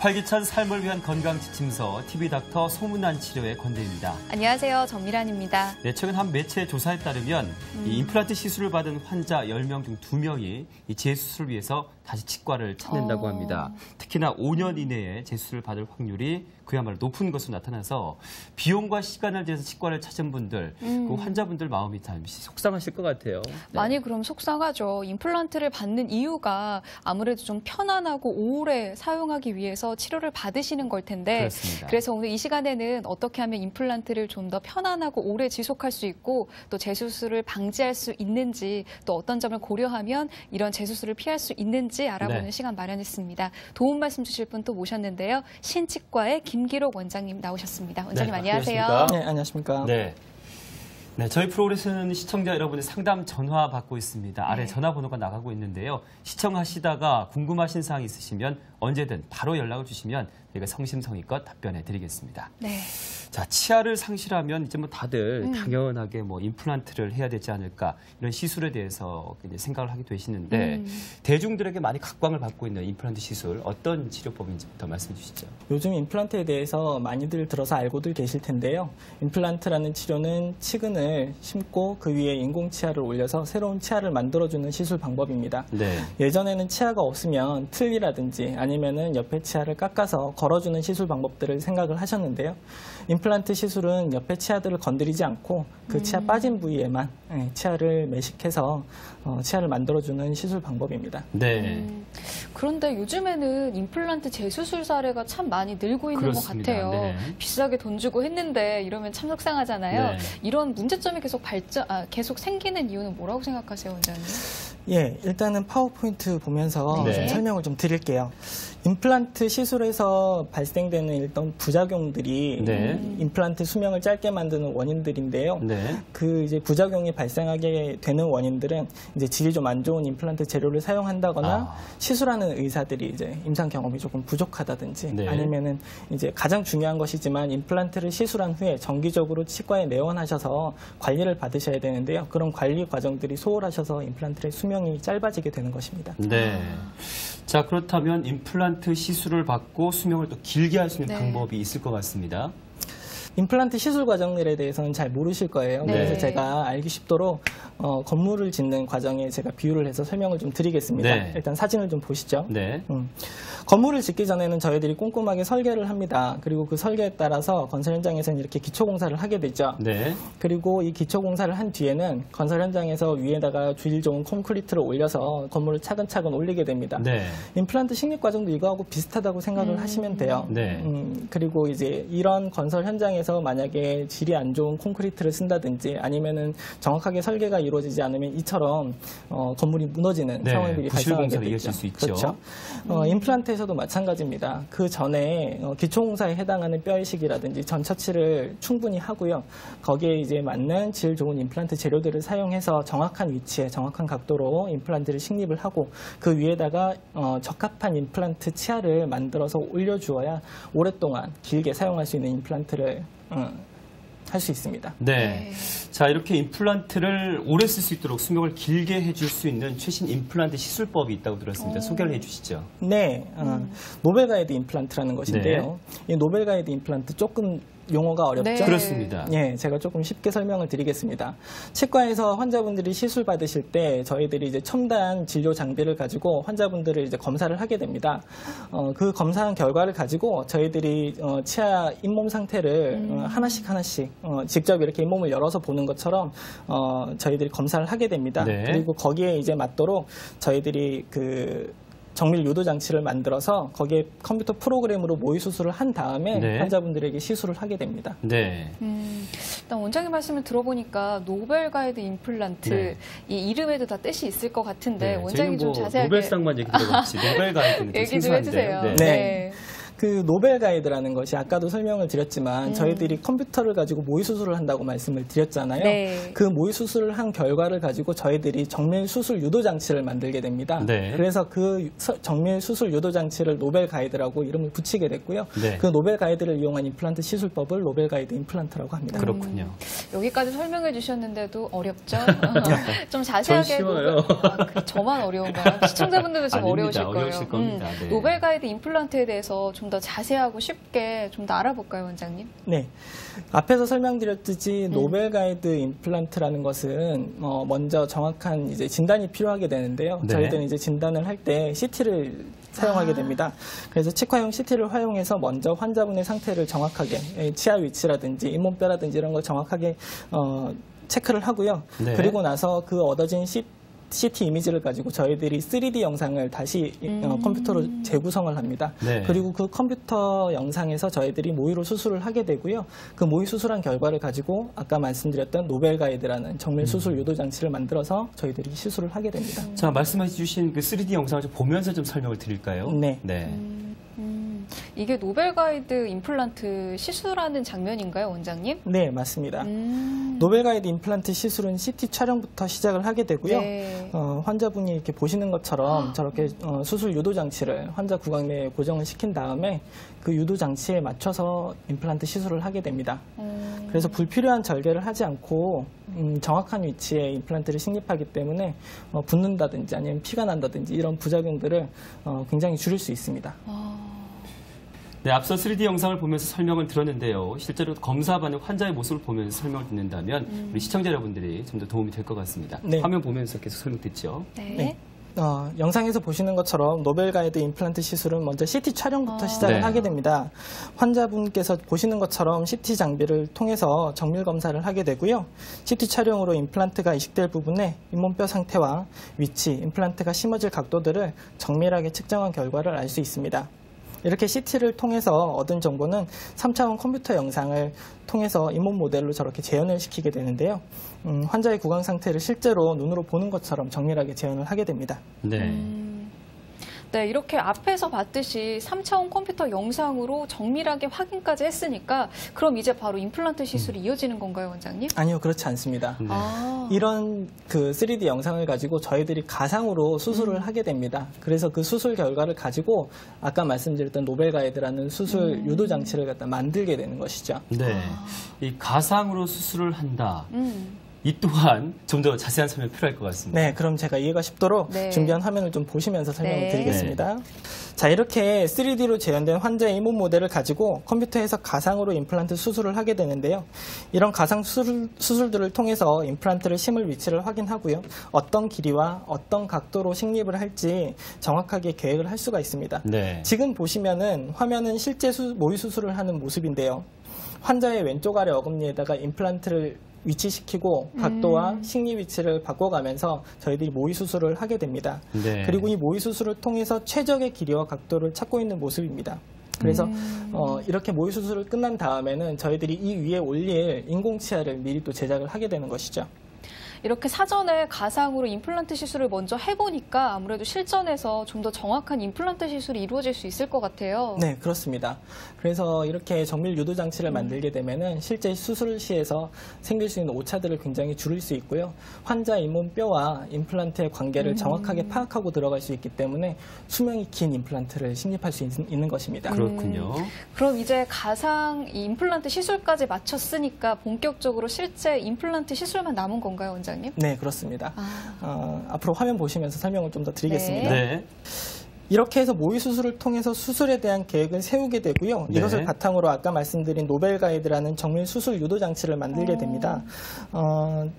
활기찬 삶을 위한 건강 지침서 TV 닥터 소문난 치료의 권대입니다. 안녕하세요. 정미란입니다. 네, 최근 한 매체 조사에 따르면 이 임플란트 시술을 받은 환자 10명 중 2명이 이 재수술을 위해서 다시 치과를 찾는다고 합니다. 특히나 5년 이내에 재수술을 받을 확률이 그야말로 높은 것으로 나타나서 비용과 시간을 들여서 치과를 찾은 분들, 그 환자분들 마음이 잠시 속상하실 것 같아요. 네. 많이 그럼 속상하죠. 임플란트를 받는 이유가 아무래도 좀 편안하고 오래 사용하기 위해서 치료를 받으시는 걸 텐데 그렇습니다. 그래서 오늘 이 시간에는 어떻게 하면 임플란트를 좀 더 편안하고 오래 지속할 수 있고 또 재수술을 방지할 수 있는지 또 어떤 점을 고려하면 이런 재수술을 피할 수 있는지 알아보는 시간 마련했습니다. 도움 말씀 주실 분 또 모셨는데요. 신치과의 김기록 원장님 나오셨습니다. 원장님 네, 안녕하세요. 안녕하십니까? 네, 안녕하십니까. 네, 저희 프로그램에서는 시청자 여러분의 상담 전화 받고 있습니다. 아래 네. 전화번호가 나가고 있는데요. 시청하시다가 궁금하신 사항 있으시면 언제든 바로 연락을 주시면 저희가 성심성의껏 답변해 드리겠습니다. 네. 자, 치아를 상실하면 이제 뭐 다들 당연하게 뭐 임플란트를 해야 되지 않을까 이런 시술에 대해서 이제 생각을 하게 되시는데 대중들에게 많이 각광을 받고 있는 임플란트 시술 어떤 치료법인지부터 말씀해 주시죠. 요즘 임플란트에 대해서 많이들 들어서 알고들 계실 텐데요. 임플란트라는 치료는 치근을 심고 그 위에 인공치아를 올려서 새로운 치아를 만들어주는 시술 방법입니다. 네. 예전에는 치아가 없으면 틀니라든지 아니면은 옆에 치아를 깎아서 걸어주는 시술 방법들을 생각을 하셨는데요. 임플란트 시술은 옆에 치아들을 건드리지 않고 그 치아 빠진 부위에만 치아를 매식해서 치아를 만들어주는 시술 방법입니다. 네. 그런데 요즘에는 임플란트 재수술 사례가 참 많이 늘고 있는 그렇습니다. 것 같아요. 네. 비싸게 돈 주고 했는데 이러면 참 속상하잖아요. 네. 이런 문제점이 계속 생기는 이유는 뭐라고 생각하세요, 원장님? 예, 일단은 파워포인트 보면서 네. 좀 설명을 좀 드릴게요. 임플란트 시술에서 발생되는 일단 부작용들이 네. 임플란트 수명을 짧게 만드는 원인들인데요. 네. 그 이제 부작용이 발생하게 되는 원인들은 이제 질이 좀 안 좋은 임플란트 재료를 사용한다거나 시술하는 의사들이 이제 임상 경험이 조금 부족하다든지 네. 아니면은 이제 가장 중요한 것이지만 임플란트를 시술한 후에 정기적으로 치과에 내원하셔서 관리를 받으셔야 되는데요. 그런 관리 과정들이 소홀하셔서 임플란트의 수명이 짧아지게 되는 것입니다. 네. 자, 그렇다면 임플란트 시술을 받고 수명을 또 길게 할 수 있는 방법이 있을 것 같습니다. 임플란트 시술 과정들에 대해서는 잘 모르실 거예요. 네. 그래서 제가 알기 쉽도록 건물을 짓는 과정에 제가 비유를 해서 설명을 좀 드리겠습니다. 네. 일단 사진을 좀 보시죠. 네. 건물을 짓기 전에는 저희들이 꼼꼼하게 설계를 합니다. 그리고 그 설계에 따라서 건설 현장에서는 이렇게 기초공사를 하게 되죠. 네. 그리고 이 기초공사를 한 뒤에는 건설 현장에서 위에다가 질 좋은 콘크리트를 올려서 건물을 차근차근 올리게 됩니다. 네. 임플란트 식립 과정도 이거하고 비슷하다고 생각을 하시면 돼요. 네. 그리고 이제 이런 건설 현장에서 만약에 질이 안 좋은 콘크리트를 쓴다든지 아니면은 정확하게 설계가 이루어지지 않으면 이처럼 건물이 무너지는 네. 상황들이 발생하게 부실공사로 되죠. 이어질 수 있죠. 그렇죠. 임플란트에서도 마찬가지입니다. 그 전에 기초공사에 해당하는 뼈이식이라든지 전처치를 충분히 하고요. 거기에 이제 맞는 질 좋은 임플란트 재료들을 사용해서 정확한 위치에 정확한 각도로 임플란트를 식립을 하고 그 위에다가 적합한 임플란트 치아를 만들어서 올려주어야 오랫동안 길게 사용할 수 있는 임플란트를 할 수 있습니다. 네. 자, 이렇게 임플란트를 오래 쓸 수 있도록 수명을 길게 해줄 수 있는 최신 임플란트 시술법이 있다고 들었습니다. 소개를 해주시죠. 네, 노벨 가이드 임플란트라는 것인데요. 이 노벨 가이드 임플란트 조금 용어가 어렵죠? 네. 그렇습니다. 예, 제가 조금 쉽게 설명을 드리겠습니다. 치과에서 환자분들이 시술 받으실 때 저희들이 이제 첨단 진료 장비를 가지고 환자분들을 이제 검사를 하게 됩니다. 그 검사한 결과를 가지고 저희들이 치아 잇몸 상태를 하나씩 직접 이렇게 잇몸을 열어서 보는 것처럼 저희들이 검사를 하게 됩니다. 네. 그리고 거기에 이제 맞도록 저희들이 그 정밀 유도 장치를 만들어서 거기에 컴퓨터 프로그램으로 모의 수술을 한 다음에 네. 환자분들에게 시술을 하게 됩니다. 네. 일단 원장님 말씀을 들어보니까 노벨 가이드 임플란트 네. 이 이름에도 다 뜻이 있을 것 같은데 네. 원장님 좀 저희는 뭐 자세하게 노벨상만 얘기 들어봤지 노벨 가이드는 좀 얘기 좀 생소한데. 해주세요. 네. 네. 그 노벨 가이드라는 것이 아까도 설명을 드렸지만 저희들이 컴퓨터를 가지고 모의 수술을 한다고 말씀을 드렸잖아요. 네. 그 모의 수술을 한 결과를 가지고 저희들이 정밀 수술 유도 장치를 만들게 됩니다. 네. 그래서 그 정밀 수술 유도 장치를 노벨 가이드라고 이름을 붙이게 됐고요. 네. 그 노벨 가이드를 이용한 임플란트 시술법을 노벨 가이드 임플란트라고 합니다. 그렇군요. 여기까지 설명해 주셨는데도 어렵죠? 좀 자세하게 전 쉬워요. 저만 어려운가요? 시청자분들도 좀 아닙니다. 어려우실 거예요. 어려우실 겁니다. 네. 노벨 가이드 임플란트에 대해서 좀 더 자세하고 쉽게 좀 더 알아볼까요, 원장님? 네. 앞에서 설명드렸듯이 노벨 가이드 임플란트라는 것은 먼저 정확한 이제 진단이 필요하게 되는데요. 네. 저희들은 이제 진단을 할 때 CT를 사용하게 됩니다. 그래서 치과용 CT를 활용해서 먼저 환자분의 상태를 정확하게 치아 위치라든지 잇몸뼈라든지 이런 걸 정확하게 체크를 하고요. 네. 그리고 나서 그 얻어진 CT 이미지를 가지고 저희들이 3D 영상을 다시 컴퓨터로 재구성을 합니다. 네. 그리고 그 컴퓨터 영상에서 저희들이 모의로 수술을 하게 되고요. 그 모의 수술한 결과를 가지고 아까 말씀드렸던 노벨 가이드라는 정밀 수술 유도 장치를 만들어서 저희들이 시술을 하게 됩니다. 자, 말씀해 주신 그 3D 영상을 좀 보면서 좀 설명을 드릴까요? 네. 이게 노벨 가이드 임플란트 시술하는 장면인가요, 원장님? 네, 맞습니다. 노벨 가이드 임플란트 시술은 CT 촬영부터 시작을 하게 되고요. 네. 환자분이 이렇게 보시는 것처럼 저렇게 수술 유도 장치를 환자 구강 내에 고정을 시킨 다음에 그 유도 장치에 맞춰서 임플란트 시술을 하게 됩니다. 그래서 불필요한 절개를 하지 않고 정확한 위치에 임플란트를 식립하기 때문에 붓는다든지 아니면 피가 난다든지 이런 부작용들을 굉장히 줄일 수 있습니다. 네, 앞서 3D 영상을 보면서 설명을 들었는데요. 실제로 검사받는 환자의 모습을 보면서 설명을 듣는다면 우리 시청자 여러분들이 좀 더 도움이 될 것 같습니다. 네. 화면 보면서 계속 설명 듣죠. 네. 영상에서 보시는 것처럼 노벨 가이드 임플란트 시술은 먼저 CT 촬영부터 시작을 네. 하게 됩니다. 환자분께서 보시는 것처럼 CT 장비를 통해서 정밀 검사를 하게 되고요. CT 촬영으로 임플란트가 이식될 부분에 잇몸뼈 상태와 위치, 임플란트가 심어질 각도들을 정밀하게 측정한 결과를 알 수 있습니다. 이렇게 CT를 통해서 얻은 정보는 3차원 컴퓨터 영상을 통해서 잇몸 모델로 저렇게 재현을 시키게 되는데요. 환자의 구강 상태를 실제로 눈으로 보는 것처럼 정밀하게 재현을 하게 됩니다. 네. 네, 이렇게 앞에서 봤듯이 3차원 컴퓨터 영상으로 정밀하게 확인까지 했으니까 그럼 이제 바로 임플란트 시술이 이어지는 건가요, 원장님? 아니요, 그렇지 않습니다. 네. 이런 그 3D 영상을 가지고 저희들이 가상으로 수술을 하게 됩니다. 그래서 그 수술 결과를 가지고 아까 말씀드렸던 노벨 가이드라는 수술 유도 장치를 갖다 만들게 되는 것이죠. 네. 이 가상으로 수술을 한다. 이 또한 좀 더 자세한 설명 필요할 것 같습니다. 네, 그럼 제가 이해가 쉽도록 네. 준비한 화면을 좀 보시면서 설명을 네. 드리겠습니다. 자, 이렇게 3D로 재현된 환자의 잇몸 모델을 가지고 컴퓨터에서 가상으로 임플란트 수술을 하게 되는데요. 이런 가상 수술들을 통해서 임플란트를 심을 위치를 확인하고요. 어떤 길이와 어떤 각도로 식립을 할지 정확하게 계획을 할 수가 있습니다. 네. 지금 보시면은 화면은 실제 모의 수술을 하는 모습인데요. 환자의 왼쪽 아래 어금니에다가 임플란트를 위치시키고 각도와 식립 위치를 바꿔가면서 저희들이 모의 수술을 하게 됩니다. 네. 그리고 이 모의 수술을 통해서 최적의 길이와 각도를 찾고 있는 모습입니다. 그래서 이렇게 모의 수술을 끝난 다음에는 저희들이 이 위에 올릴 인공치아를 미리 또 제작을 하게 되는 것이죠. 이렇게 사전에 가상으로 임플란트 시술을 먼저 해보니까 아무래도 실전에서 좀 더 정확한 임플란트 시술이 이루어질 수 있을 것 같아요. 네, 그렇습니다. 그래서 이렇게 정밀 유도 장치를 만들게 되면은 실제 수술 시에서 생길 수 있는 오차들을 굉장히 줄일 수 있고요. 환자 잇몸뼈와 임플란트의 관계를 정확하게 파악하고 들어갈 수 있기 때문에 수명이 긴 임플란트를 식립할 수 있는 것입니다. 그렇군요. 그럼 이제 가상 이 임플란트 시술까지 마쳤으니까 본격적으로 실제 임플란트 시술만 남은 건가요, 원장님? 네, 그렇습니다. 앞으로 화면 보시면서 설명을 좀 더 드리겠습니다. 네. 이렇게 해서 모의 수술을 통해서 수술에 대한 계획을 세우게 되고요. 네. 이것을 바탕으로 아까 말씀드린 노벨 가이드라는 정밀 수술 유도 장치를 만들게 됩니다.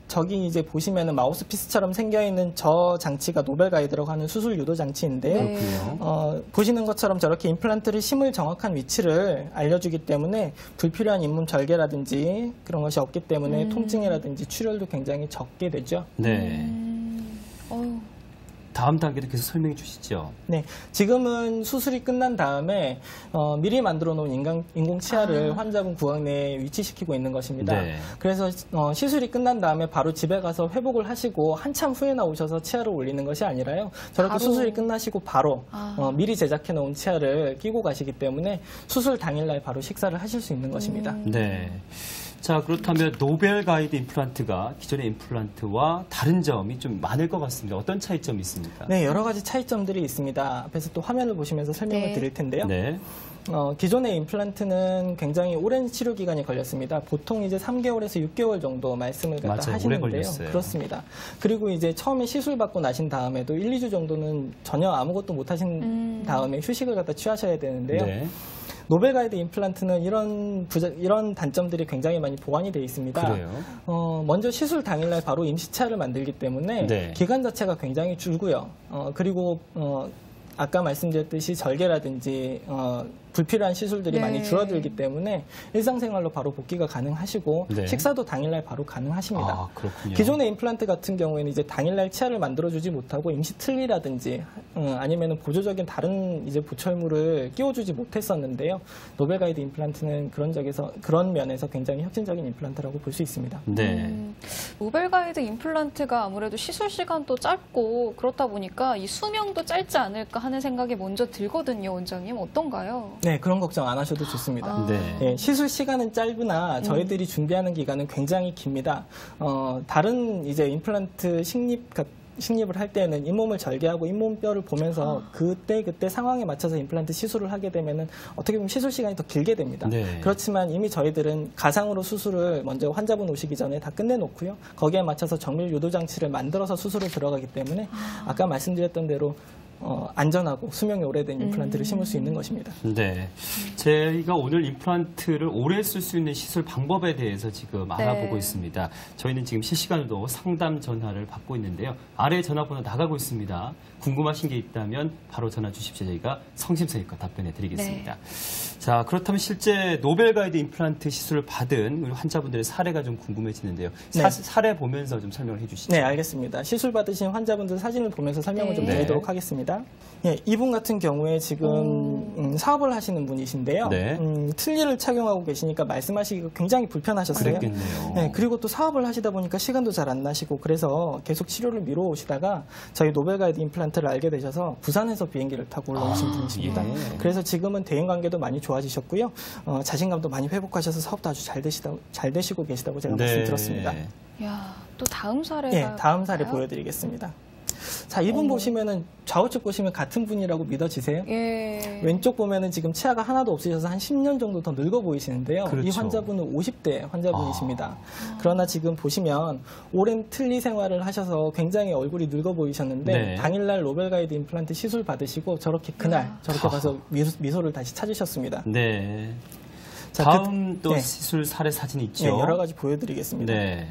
저기 이제 보시면은 마우스피스처럼 생겨 있는 저 장치가 노벨 가이드라고 하는 수술 유도 장치인데요. 네. 그렇군요. 보시는 것처럼 저렇게 임플란트를 심을 정확한 위치를 알려주기 때문에 불필요한 잇몸 절개라든지 그런 것이 없기 때문에 통증이라든지 출혈도 굉장히 적게 되죠. 네. 어휴. 다음 단계도 계속 설명해 주시죠. 네, 지금은 수술이 끝난 다음에 미리 만들어 놓은 인공치아를 환자분 구강 내에 위치시키고 있는 것입니다. 네. 그래서 시술이 끝난 다음에 바로 집에 가서 회복을 하시고 한참 후에 나오셔서 치아를 올리는 것이 아니라요. 저렇게 바로. 수술이 끝나시고 바로 미리 제작해 놓은 치아를 끼고 가시기 때문에 수술 당일날 바로 식사를 하실 수 있는 것입니다. 네. 자, 그렇다면 노벨 가이드 임플란트가 기존의 임플란트와 다른 점이 좀 많을 것 같습니다. 어떤 차이점이 있습니까? 있습니까? 네, 여러 가지 차이점들이 있습니다. 앞에서 또 화면을 보시면서 설명을 네. 드릴 텐데요. 네. 기존의 임플란트는 굉장히 오랜 치료 기간이 걸렸습니다. 보통 이제 3개월에서 6개월 정도 말씀을 갖다 맞아요. 오래 하시는데요. 걸렸어요. 그렇습니다. 그리고 이제 처음에 시술 받고 나신 다음에도 1, 2주 정도는 전혀 아무것도 못 하신 다음에 휴식을 갖다 취하셔야 되는데요. 네. 노벨가이드 임플란트는 이런 단점들이 굉장히 많이 보완이 되어 있습니다. 그래요? 먼저 시술 당일날 바로 임시차를 만들기 때문에 네. 기간 자체가 굉장히 줄고요. 그리고 아까 말씀드렸듯이 절개라든지 불필요한 시술들이 네. 많이 줄어들기 때문에 일상생활로 바로 복귀가 가능하시고 네. 식사도 당일날 바로 가능하십니다. 아, 그렇군요. 기존의 임플란트 같은 경우에는 이제 당일날 치아를 만들어주지 못하고 임시 틀니라든지 아니면 보조적인 다른 이제 보철물을 끼워주지 못했었는데요. 노벨가이드 임플란트는 그런 면에서 굉장히 혁신적인 임플란트라고 볼 수 있습니다. 네. 노벨가이드 임플란트가 아무래도 시술 시간도 짧고 그렇다 보니까 이 수명도 짧지 않을까 하는 생각이 먼저 들거든요, 원장님. 어떤가요? 네, 그런 걱정 안 하셔도 좋습니다. 아. 네. 예, 시술 시간은 짧으나 저희들이 준비하는 기간은 굉장히 깁니다. 다른 이제 임플란트 식립을 할 때는 잇몸을 절개하고 잇몸뼈를 보면서 그때 상황에 맞춰서 임플란트 시술을 하게 되면은 어떻게 보면 시술 시간이 더 길게 됩니다. 네. 그렇지만 이미 저희들은 가상으로 수술을 먼저 환자분 오시기 전에 다 끝내놓고요. 거기에 맞춰서 정밀 유도 장치를 만들어서 수술을 들어가기 때문에 아까 말씀드렸던 대로 안전하고 수명이 오래된 임플란트를 심을 수 있는 것입니다. 네. 저희가 오늘 임플란트를 오래 쓸 수 있는 시술 방법에 대해서 지금 알아보고 있습니다. 저희는 지금 실시간으로 상담 전화를 받고 있는데요. 아래 전화번호 나가고 있습니다. 궁금하신 게 있다면 바로 전화 주십시오. 저희가 성심성의껏 답변해 드리겠습니다. 자, 그렇다면 실제 노벨가이드 임플란트 시술을 받은 우리 환자분들의 사례가 좀 궁금해지는데요. 네. 사례 보면서 좀 설명을 해 주시죠. 네, 알겠습니다. 시술 받으신 환자분들 사진을 보면서 설명을 좀 네. 드리도록 하겠습니다. 예, 이분 같은 경우에 지금 사업을 하시는 분이신데요. 네. 틀니를 착용하고 계시니까 말씀하시기가 굉장히 불편하셨어요. 그랬겠네요. 네, 그리고 또 사업을 하시다 보니까 시간도 잘 안 나시고 그래서 계속 치료를 미뤄오시다가 저희 노벨가이드 임플란트를 알게 되셔서 부산에서 비행기를 타고 올라오신 분이십니다. 예. 그래서 지금은 대인관계도 많이 좋아지셨고요. 자신감도 많이 회복하셔서 사업도 아주 잘 되시고 계시다고 제가 말씀드렸습니다. 야, 또 다음 사례가 예, 다음 사례 볼까요? 보여드리겠습니다. 자, 이분 보시면은 좌우측 보시면 같은 분이라고 믿어지세요? 예. 왼쪽 보면은 지금 치아가 하나도 없으셔서 한 10년 정도 더 늙어 보이시는데요. 그렇죠. 이 환자분은 50대 환자분이십니다. 그러나 지금 보시면 오랜 틀니 생활을 하셔서 굉장히 얼굴이 늙어 보이셨는데 네. 당일날 노벨가이드 임플란트 시술 받으시고 저렇게 그날 저렇게 가서 미소를 다시 찾으셨습니다. 네. 자, 다음 또 네. 시술 사례 사진 있죠? 예, 여러 가지 보여드리겠습니다. 네.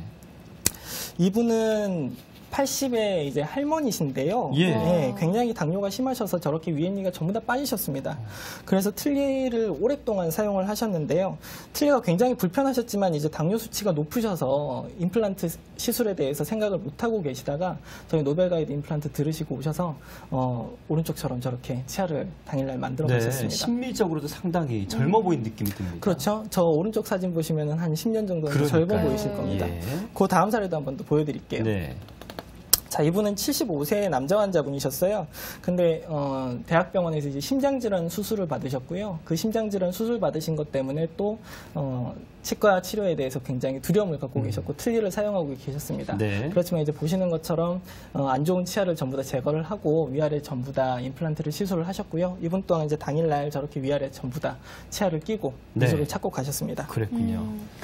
이분은 80의 이제 할머니신데요. 예. 굉장히 당뇨가 심하셔서 저렇게 위엔니가 전부 다 빠지셨습니다. 그래서 틀니를 오랫동안 사용을 하셨는데요. 틀니가 굉장히 불편하셨지만 이제 당뇨 수치가 높으셔서 임플란트 시술에 대해서 생각을 못 하고 계시다가 저희 노벨가이드 임플란트 들으시고 오셔서 오른쪽처럼 저렇게 치아를 당일날 만들어 네, 보셨습니다. 심미적으로도 상당히 젊어 보이는 느낌이 듭니다. 그렇죠. 저 오른쪽 사진 보시면 한 10년 정도 그러니까요. 젊어 보이실 겁니다. 예. 그 다음 사례도 한번 더 보여드릴게요. 네. 자, 이분은 75세의 남자 환자분이셨어요. 근데 대학병원에서 이제 심장질환 수술을 받으셨고요. 그 심장질환 수술 받으신 것 때문에 또 치과 치료에 대해서 굉장히 두려움을 갖고 계셨고 틀니를 사용하고 계셨습니다. 네. 그렇지만 이제 보시는 것처럼 안 좋은 치아를 전부 다 제거를 하고 위아래 전부 다 임플란트를 시술을 하셨고요. 이분 또한 이제 당일날 저렇게 위아래 전부 다 치아를 끼고 네. 미소를 찾고 가셨습니다. 그랬군요.